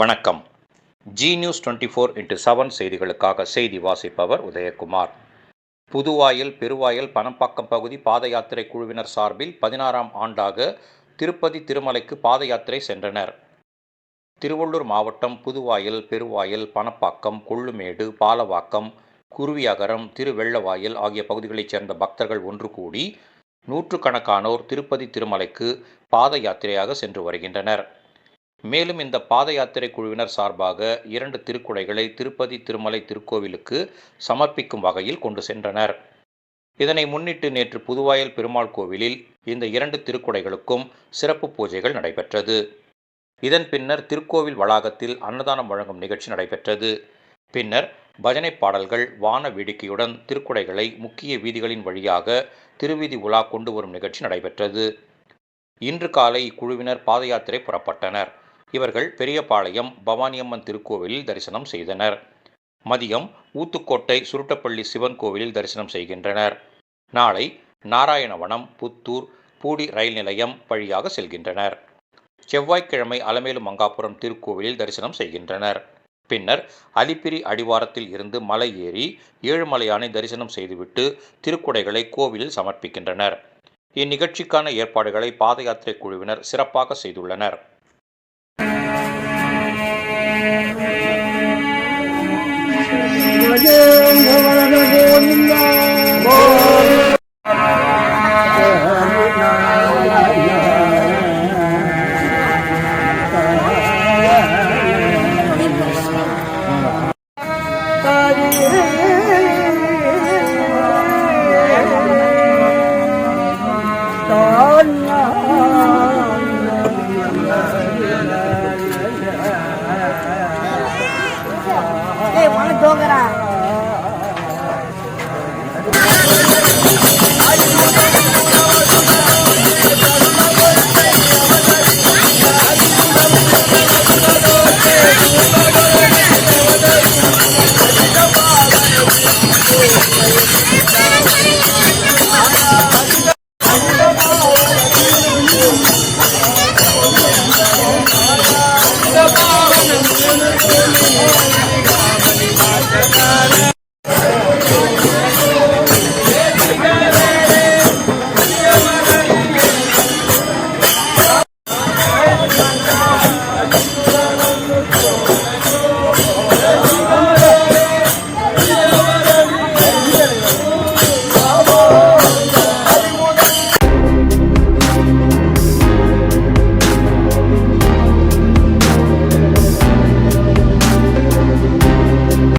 வணக்கம். G news 24x7 செய்திகளுக்காக செய்தி வாசிப்பவர் உதயகுமார். புதுவாயல் பெருவாயல் பனம்பாக்கம் பகுதி பாத யாத்திரை குழுவினர் சார்பில் 16ஆம் ஆண்டாக திருப்பதி திருமலைக்கு பாத யாத்திரை சென்றனர். திருவள்ளூர் மாவட்டம் புதுவாயல் பெருவாயல் பனம்பாக்கம் கொள்ளுமேடு பாலவாக்கம் குருவியகரம் திருவெள்ளவாயல் ஆகிய பகுதிகளைச் சேர்ந்த பக்தர்கள் ஒன்று கூடி நூற்றுக்கணக்கானோர் திருப்பதி திருமலைக்கு பாத யாத்திரையாக சென்று வருகின்றனர். மேலும் இந்த பாத யாத்திரை குழுவினர் சார்பாக 2 திருக்குடைகளை திருப்பதி திருமலை திருக்கோவிலுக்கு சமர்ப்பிக்கும் வகையில் கொண்டு சென்றனர். இதனை முன்னிட்டு நேற்று புதுவாயல் பெருமாள் கோவிலில் இந்த 2 திருக்குடைகளுக்கும் சிறப்பு பூஜைகள் நடைபெற்றது. இதன் பின்னர் திருக்கோவில் வளாகத்தில் அன்னதானம் வழங்கும் நிகழ்ச்சி நடைபெற்றது. பின்னர் பஜனை பாடல்கள் வான வேடிக்கையுடன் திருக்குடைகளை முக்கிய வீதிகளின் வழியாக திருவீதி உலா கொண்டு வரும் நிகழ்ச்சி நடைபெற்றது. இன்று காலை இக்குழுவினர் பாத யாத்திரை புறப்பட்டனர். இவர்கள் பெரியபாளையம் பவானியம்மன் திருக்கோவிலில் தரிசனம் செய்தனர். மதியம் ஊத்துக்கோட்டை சுருட்டப்பள்ளி சிவன் கோவிலில் தரிசனம் செய்கின்றனர். நாளை நாராயணவனம் புத்தூர் பூடி ரயில் நிலையம் வழியாக செல்கின்றனர். செவ்வாய்க்கிழமை அலமேலு மங்காபுரம் திருக்கோவிலில் தரிசனம் செய்கின்றனர். பின்னர் அலிப்பிரி அடிவாரத்தில் இருந்து மலை ஏறி ஏழுமலையானை தரிசனம் செய்துவிட்டு திருக்குடைகளை கோவிலில் சமர்ப்பிக்கின்றனர். இந்நிகழ்ச்சிக்கான ஏற்பாடுகளை பாத யாத்திரை குழுவினர் சிறப்பாக செய்துள்ளனர்.